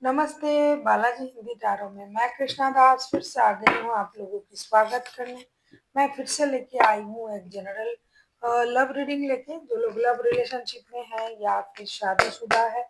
नमस्ते बालाजी हिंदी टारो में मैं कृष्णा दास फिर से आ गई हूँ आप लोगों की स्वागत करने। मैं फिर से लेके आई हूँ एक जनरल लव रीडिंग लेके। जो लोग लव रिलेशनशिप में है या फिर शादीशुदा है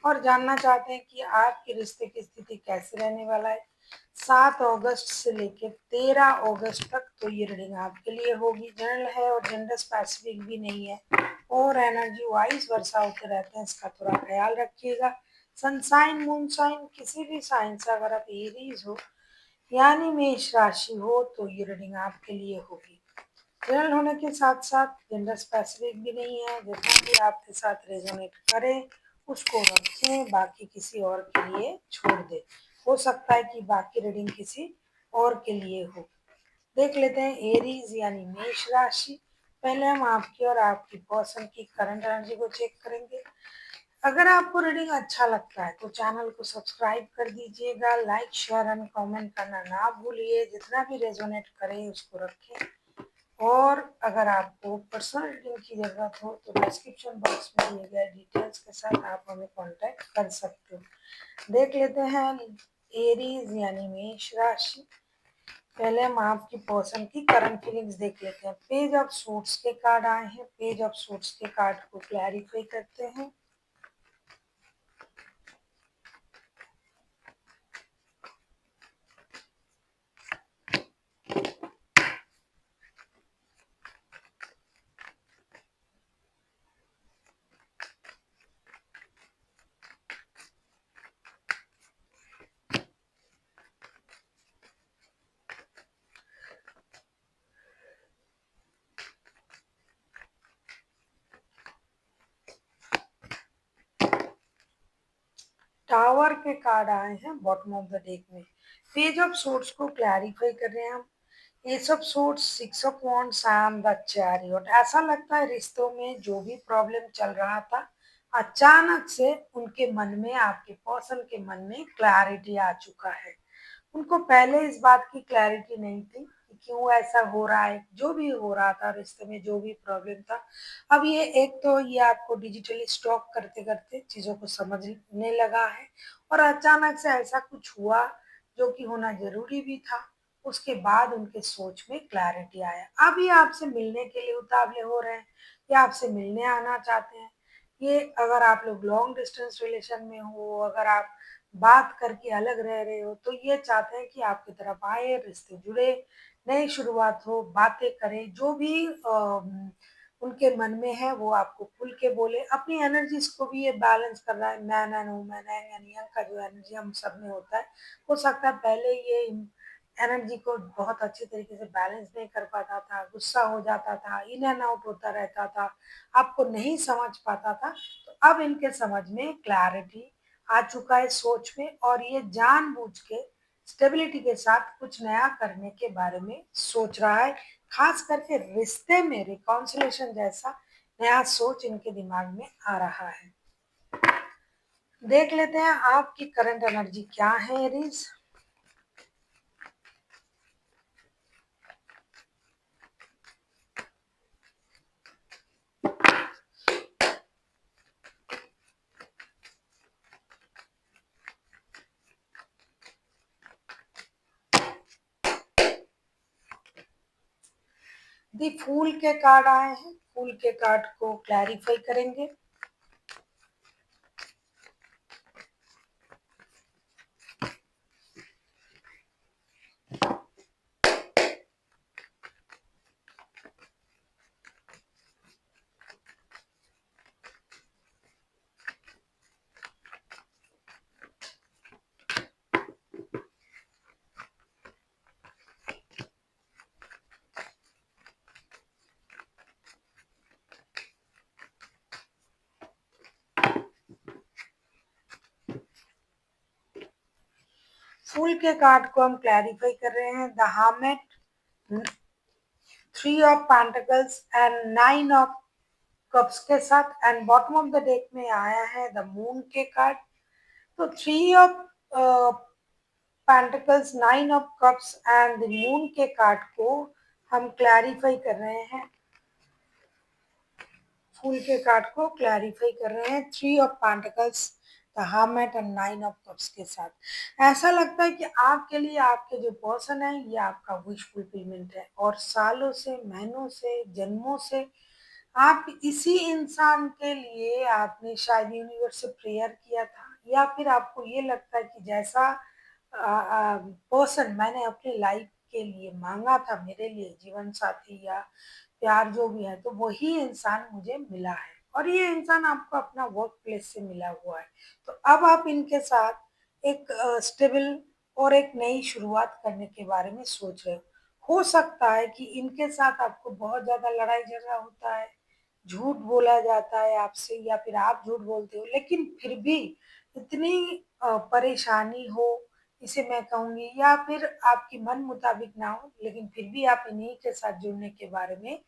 और जानना चाहते हैं कि आपके रिश्ते की स्थिति कैसे रहने वाला है 7 अगस्त से लेके 13 अगस्त तक, तो ये रीडिंग आपके लिए होगी। जनरल है और जेंडर स्पेसिफिक भी नहीं है और एनर्जी वाइज वर्षा होते रहते हैं, इसका थोड़ा ख्याल रखिएगा। सनसाइन मूनसाइन किसी भी साइन से अगर आप एरीज हो यानी मेष राशि हो तो ये रीडिंग आपके लिए होगी। जनरल होने के साथ साथ जेंडर स्पेसिफिक भी नहीं है। जितना भी आपके साथ रेजोनेट करे उसको रखें, बाकी किसी और के लिए छोड़ दे। हो सकता है कि बाकी रीडिंग किसी और के लिए हो। देख लेते हैं एरीज यानी मेष राशि। पहले हम आपकी और आपकी पर्सन की करंट एनर्जी को चेक करेंगे। अगर आपको रीडिंग अच्छा लगता है तो चैनल को सब्सक्राइब कर दीजिएगा, लाइक शेयर एंड कमेंट करना ना भूलिए। जितना भी रेजोनेट करे उसको रखें। और अगर आपको पर्सनल रीडिंग की जरूरत हो तो डिस्क्रिप्शन बॉक्स में दिए गए डिटेल्स के साथ आप हमें कांटेक्ट कर सकते हो। देख लेते हैं एरीज यानी मेष राशि। पहले हम आपकी पर्सन की करंट फीलिंग्स देख लेते हैं। पेज ऑफ सूट्स के कार्ड आए हैं। पेज ऑफ सूट्स के कार्ड को क्लैरिफाई करते हैं। टावर के कार्ड आए हैं बॉटम ऑफ द डेक में। पेज ऑफ सोर्ट्स को क्लैरिफाई कर रहे हैं हम। S of sorts, six of wands and the chariot. ऐसा लगता है रिश्तों में जो भी प्रॉब्लम चल रहा था अचानक से उनके मन में, आपके पर्सन के मन में क्लैरिटी आ चुका है। उनको पहले इस बात की क्लैरिटी नहीं थी कि क्यों ऐसा हो रहा है। जो भी हो रहा था रिश्ते में, जो भी प्रॉब्लम था, अब ये एक तो ये आपको डिजिटली स्टॉक करते करते चीजों को समझने लगा है और अचानक से ऐसा कुछ हुआ जो कि होना जरूरी भी था। उसके बाद उनके सोच में क्लैरिटी आया। अब ये आपसे मिलने के लिए उतावले हो रहे हैं या आपसे मिलने आना चाहते हैं। ये अगर आप लोग लॉन्ग डिस्टेंस रिलेशन में हो, अगर आप बात करके अलग रह रहे हो, तो ये चाहते हैं कि आपकी तरफ आए, रिश्ते जुड़े, नई शुरुआत हो, बातें करें। जो भी उनके मन में है वो आपको खुल के बोले। अपनी एनर्जीज को भी ये बैलेंस कर रहा है। मैन एंड वुमेन है यानी यंग का जो एनर्जी हम सब में होता है, हो सकता है पहले ये एनर्जी को बहुत अच्छी तरीके से बैलेंस नहीं कर पाता था, गुस्सा हो जाता था, इन एंड आउट होता रहता था, आपको नहीं समझ पाता था। तो अब इनके समझ में क्लैरिटी आ चुका है सोच में और ये जानबूझ के स्टेबिलिटी के साथ कुछ नया करने के बारे में सोच रहा है। खास करके रिश्ते में रिकॉन्सिलेशन जैसा नया सोच इनके दिमाग में आ रहा है। देख लेते हैं आपकी करंट एनर्जी क्या है एरीज। दी फूल के कार्ड आए हैं। फूल के कार्ड को क्लैरिफाई करेंगे। फूल के कार्ड को हम क्लैरिफाई कर रहे हैं। The hermit, three of pentacles and nine of cups के साथ and bottom of the deck में आया है द मून के कार्ड। तो three of pentacles, nine of cups and the moon के कार्ड को हम क्लैरिफाई कर रहे हैं। फूल के कार्ड को क्लैरिफाई कर रहे हैं। Three of pentacles, the hermit and nine of cups के साथ। ऐसा लगता है कि आपके लिए आपके जो पर्सन है ये आपका विश फुलफिलमेंट है और सालों से, महीनों से, जन्मों से आप इसी इंसान के लिए आपने शायद यूनिवर्स से प्रेयर किया था, या फिर आपको ये लगता है कि जैसा पर्सन मैंने अपनी लाइफ के लिए मांगा था, मेरे लिए जीवन साथी या प्यार जो भी है, तो वही इंसान मुझे मिला है और ये इंसान आपको अपना वर्क प्लेस से मिला हुआ है। तो अब आप इनके साथ एक स्टेबल और एक नई शुरुआत करने के बारे में सोच रहे हो सकता है कि इनके साथ आपको बहुत ज्यादा लड़ाई झगड़ा होता है, झूठ बोला जाता है आपसे या फिर आप झूठ बोलते हो, लेकिन फिर भी इतनी परेशानी हो, इसे मैं कहूँगी, या फिर आपकी मन मुताबिक ना हो, लेकिन फिर भी आप इन्हीं के साथ जुड़ने के बारे में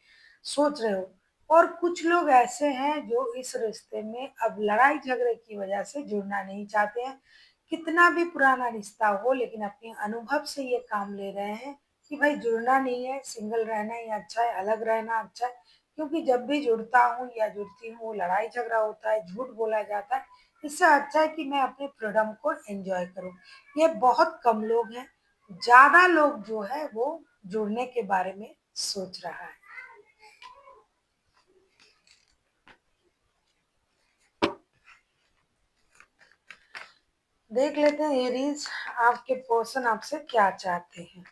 सोच रहे हो। और कुछ लोग ऐसे हैं जो इस रिश्ते में अब लड़ाई झगड़े की वजह से जुड़ना नहीं चाहते हैं। कितना भी पुराना रिश्ता हो, लेकिन अपने अनुभव से ये काम ले रहे हैं कि भाई जुड़ना नहीं है, सिंगल रहना ही अच्छा है, अलग रहना अच्छा है। क्योंकि जब भी जुड़ता हूँ या जुड़ती हूँ लड़ाई झगड़ा होता है, झूठ बोला जाता है। इससे अच्छा है कि मैं अपने फ्रीडम को एंजॉय करूँ। ये बहुत कम लोग हैं, ज्यादा लोग जो है वो जुड़ने के बारे में सोच रहा है। देख लेते हैं एरीज, आपके पर्सन आपसे क्या चाहते हैं।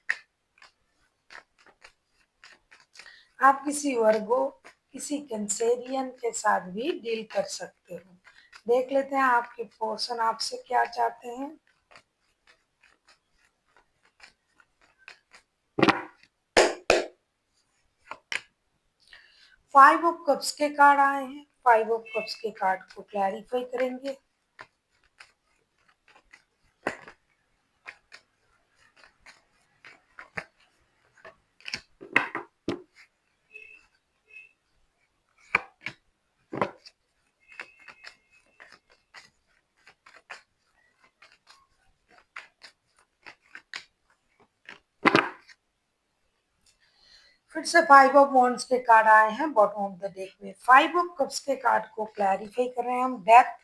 आप किसी वर्गो, किसी कैंसेरियन के साथ भी डील कर सकते हो। देख लेते हैं आपके पर्सन आपसे क्या चाहते हैं। फाइव ऑफ कप्स के कार्ड आए हैं, फाइव ऑफ कप्स के कार्ड को क्लैरिफाई करेंगे। फिर से फाइव ऑफ वॉन्ड्स के कार्ड आए हैं बॉटम ऑफ द डेक में। फाइव ऑफ कप्स के कार्ड को क्लैरिफाई कर रहे हैं हम, death,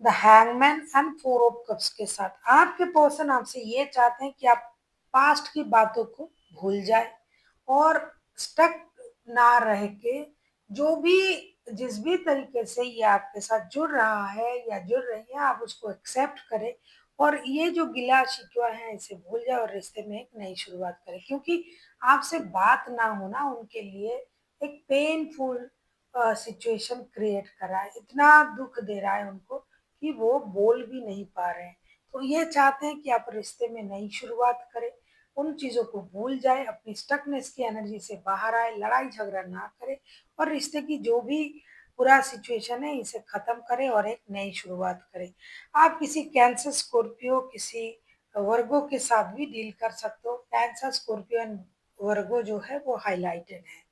the hangman and four of cups के साथ। आपके पर्सन आपसे ये चाहते हैं कि आप पास्ट की बातों को भूल जाए और स्टक ना रह के जो भी जिस भी तरीके से ये आपके साथ जुड़ रहा है या जुड़ रही है आप उसको एक्सेप्ट करें और ये जो गिला शिकवा है इसे भूल जाए और रिश्ते में एक नई शुरुआत करें। क्योंकि आपसे बात ना होना उनके लिए एक पेनफुल सिचुएशन क्रिएट कर रहा है, इतना दुख दे रहा है उनको कि वो बोल भी नहीं पा रहे हैं। तो ये चाहते हैं कि आप रिश्ते में नई शुरुआत करें, उन चीज़ों को भूल जाए, अपनी स्टकनेस की एनर्जी से बाहर आए, लड़ाई झगड़ा ना करे और रिश्ते की जो भी बुरा सिचुएशन है इसे खत्म करें और एक नई शुरुआत करें। आप किसी कैंसर, स्कॉर्पियो, किसी वर्गो के साथ भी डील कर सकते हो। कैंसर, स्कॉर्पियो एंड वर्गो जो है वो हाईलाइटेड है।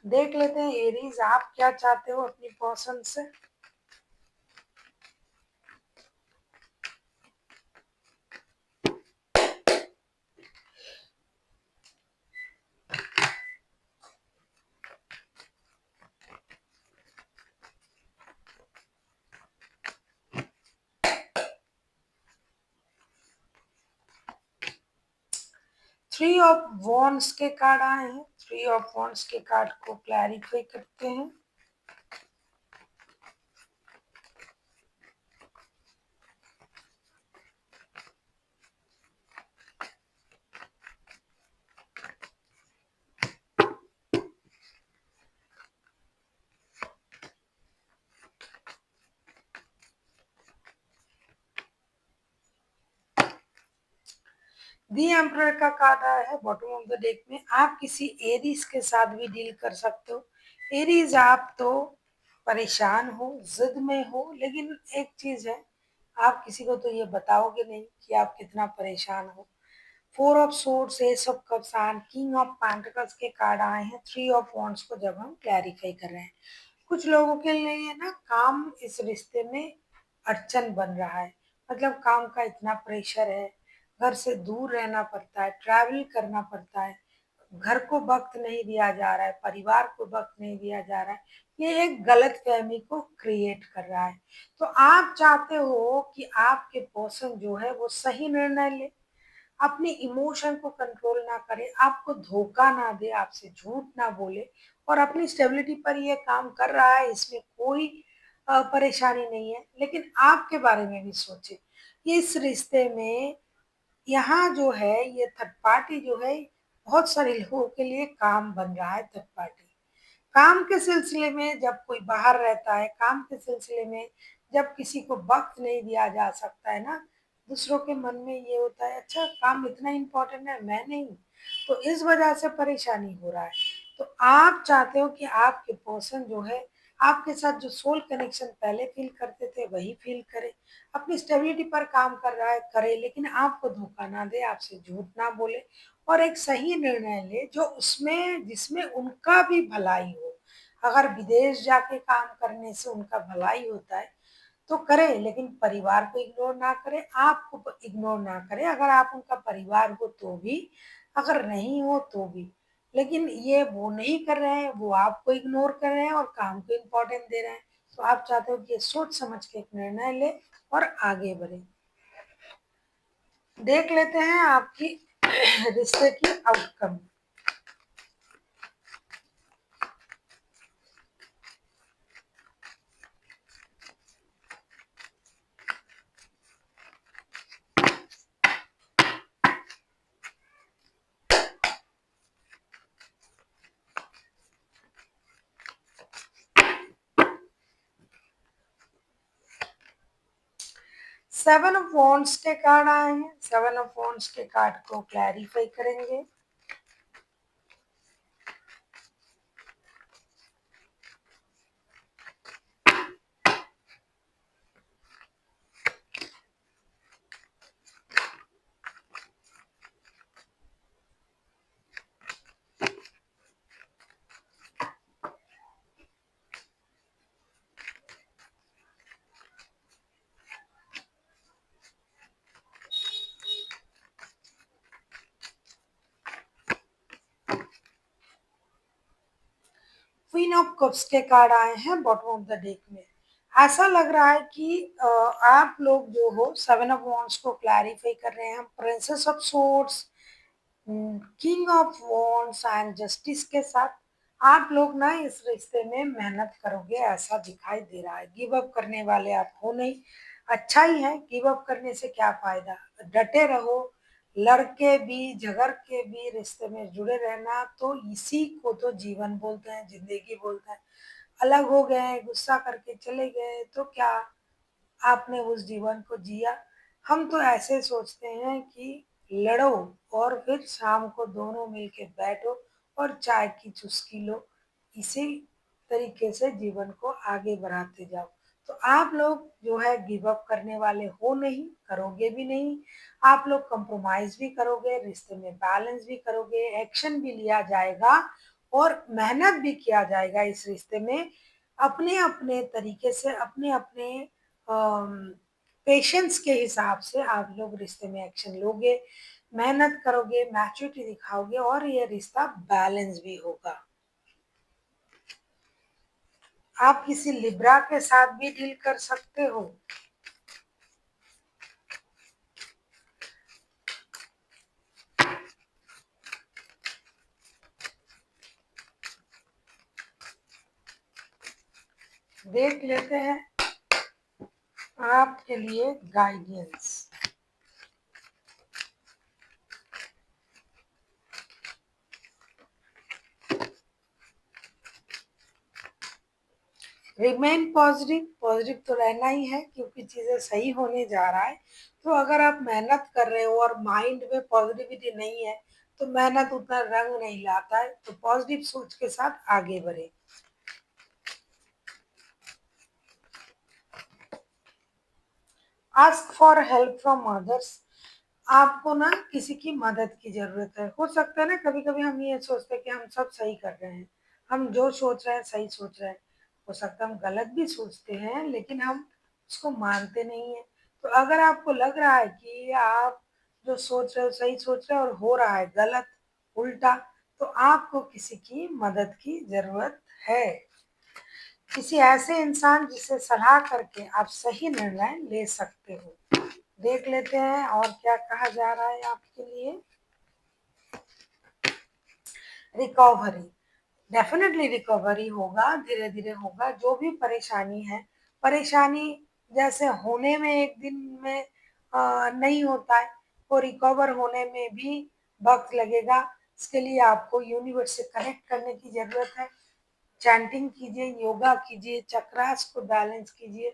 देख लेते हैं एरीज आप क्या चाहते हो अपनी पर्सन से। थ्री ऑफ वॉन्ड्स के कार्ड आए हैं, थ्री ऑफ वॉन्ड्स के कार्ड को क्लैरिफाई करते हैं। दी एम्परर का कार्ड आया है बॉटम ऑफ द डेक में। आप किसी एरीज के साथ भी डील कर सकते हो। एरीज आप तो परेशान हो, जिद में हो, लेकिन एक चीज है, आप किसी को तो ये बताओगे नहीं कि आप कितना परेशान हो। Four of swords, S of cups and king of pentacles के कार्ड आए हैं थ्री ऑफ वॉन्ड्स को जब हम क्लैरिफाई कर रहे हैं। कुछ लोगों के लिए ना काम इस रिश्ते में अड़चन बन रहा है, मतलब काम का इतना प्रेशर है, घर से दूर रहना पड़ता है, ट्रैवल करना पड़ता है, घर को वक्त नहीं दिया जा रहा है, परिवार को वक्त नहीं दिया जा रहा है, ये एक गलतफहमी को क्रिएट कर रहा है। तो आप चाहते हो कि आपके पर्सन जो है वो सही निर्णय ले, अपने इमोशन को कंट्रोल ना करे, आपको धोखा ना दे, आपसे झूठ ना बोले और अपनी स्टेबिलिटी पर ये काम कर रहा है, इसमें कोई परेशानी नहीं है। लेकिन आपके बारे में भी सोचे, इस रिश्ते में यहाँ जो है ये थर्ड पार्टी जो है बहुत सारे लोगों के लिए काम बन रहा है। थर्ड पार्टी काम के सिलसिले में जब कोई बाहर रहता है, काम के सिलसिले में जब किसी को वक्त नहीं दिया जा सकता है ना, दूसरों के मन में ये होता है अच्छा काम इतना इम्पोर्टेंट है मैं नहीं, तो इस वजह से परेशानी हो रहा है। तो आप चाहते हो कि आपके पर्सन जो है आपके साथ जो सोल कनेक्शन पहले फील करते थे वही फील करे, अपनी स्टेबिलिटी पर काम कर रहा है करे, लेकिन आपको धोखा ना दे, आपसे झूठ ना बोले और एक सही निर्णय ले जो उसमें जिसमें उनका भी भलाई हो। अगर विदेश जाके काम करने से उनका भलाई होता है तो करे, लेकिन परिवार को इग्नोर ना करे, आपको इग्नोर ना करे। अगर आप उनका परिवार हो तो भी, अगर नहीं हो तो भी, लेकिन ये वो नहीं कर रहे हैं, वो आपको इग्नोर कर रहे हैं और काम को इम्पोर्टेंस दे रहे हैं। तो आप चाहते हो कि ये सोच समझ के एक निर्णय ले और आगे बढ़े। देख लेते हैं आपकी रिश्ते की आउटकम। 7 ऑफ वॉन्ड्स के कार्ड आए हैं। 7 ऑफ वॉन्ड्स के कार्ड को क्लैरिफाई करेंगे। क्वीन ऑफ कप्स के कार्ड आए हैं बॉटम ऑफ द डेक में। ऐसा लग रहा है कि आप लोग जो हो 7 ऑफ वॉन्ड्स को क्लैरिफाई कर रहे हैं। Princess of swords, king of wands and justice के साथ आप लोग ना इस रिश्ते में मेहनत करोगे ऐसा दिखाई दे रहा है। गिव अप करने वाले आप हो नहीं। अच्छा ही है, गिव अप करने से क्या फायदा, डटे रहो। लड़के भी झगड़ के भी रिश्ते में जुड़े रहना, तो इसी को तो जीवन बोलते हैं, जिंदगी बोलते हैं। अलग हो गए, गुस्सा करके चले गए तो क्या आपने उस जीवन को जिया। हम तो ऐसे सोचते हैं कि लड़ो और फिर शाम को दोनों मिलके बैठो और चाय की चुस्की लो, इसी तरीके से जीवन को आगे बढ़ाते जाओ। तो आप लोग जो है गिव अप करने वाले हो नहीं, करोगे भी नहीं। आप लोग कंप्रोमाइज भी करोगे, रिश्ते में बैलेंस भी करोगे, एक्शन भी लिया जाएगा और मेहनत भी किया जाएगा इस रिश्ते में। अपने अपने तरीके से अपने अपने पेशेंस के हिसाब से आप लोग रिश्ते में एक्शन लोगे, मेहनत करोगे, मैच्योरिटी दिखाओगे और ये रिश्ता बैलेंस भी होगा। आप किसी लिब्रा के साथ भी डील कर सकते हो। देख लेते हैं आपके लिए गाइडेंस। रिमेन पॉजिटिव, पॉजिटिव तो रहना ही है क्योंकि चीजें सही होने जा रहा है। तो अगर आप मेहनत कर रहे हो और माइंड में पॉजिटिविटी नहीं है तो मेहनत उतना रंग नहीं लाता है। तो पॉजिटिव सोच के साथ आगे बढ़े। Ask for help from others. आपको ना किसी की मदद की जरूरत है। हो सकता है ना कभी कभी हम ये सोचते हैं कि हम सब सही कर रहे हैं, हम जो सोच रहे हैं सही सोच रहे हैं। हो सकता है हम गलत भी सोचते हैं लेकिन हम उसको मानते नहीं है। तो अगर आपको लग रहा है कि आप जो सोच रहे हो सही सोच रहे हो और हो रहा है गलत, उल्टा, तो आपको किसी की मदद की ज़रूरत है। किसी ऐसे इंसान जिससे सलाह करके आप सही निर्णय ले सकते हो। देख लेते हैं और क्या कहा जा रहा है आपके लिए। रिकवरी, डेफिनेटली रिकवरी होगा, धीरे धीरे होगा। जो भी परेशानी है, परेशानी जैसे होने में एक दिन में नहीं होता है, वो रिकवर होने में भी वक्त लगेगा। इसके लिए आपको यूनिवर्स से कनेक्ट करने की जरूरत है। चैंटिंग कीजिए, योगा कीजिए, चक्रास को बैलेंस कीजिए,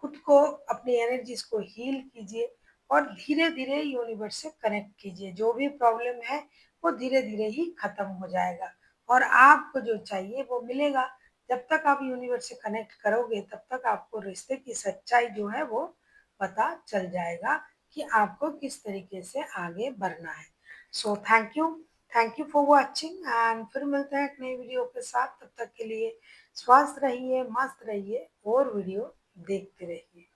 खुद को अपनी एनर्जीज को हील कीजिए और धीरे धीरे यूनिवर्स से कनेक्ट कीजिए। जो भी प्रॉब्लम है वो धीरे धीरे ही खत्म हो जाएगा और आपको जो चाहिए वो मिलेगा। जब तक आप यूनिवर्स से कनेक्ट करोगे तब तक आपको रिश्ते की सच्चाई जो है वो पता चल जाएगा कि आपको किस तरीके से आगे बढ़ना है। So thank you for watching and फिर मिलते हैं एक नई वीडियो के साथ। तब तक के लिए स्वस्थ रहिए, मस्त रहिए और वीडियो देखते रहिए।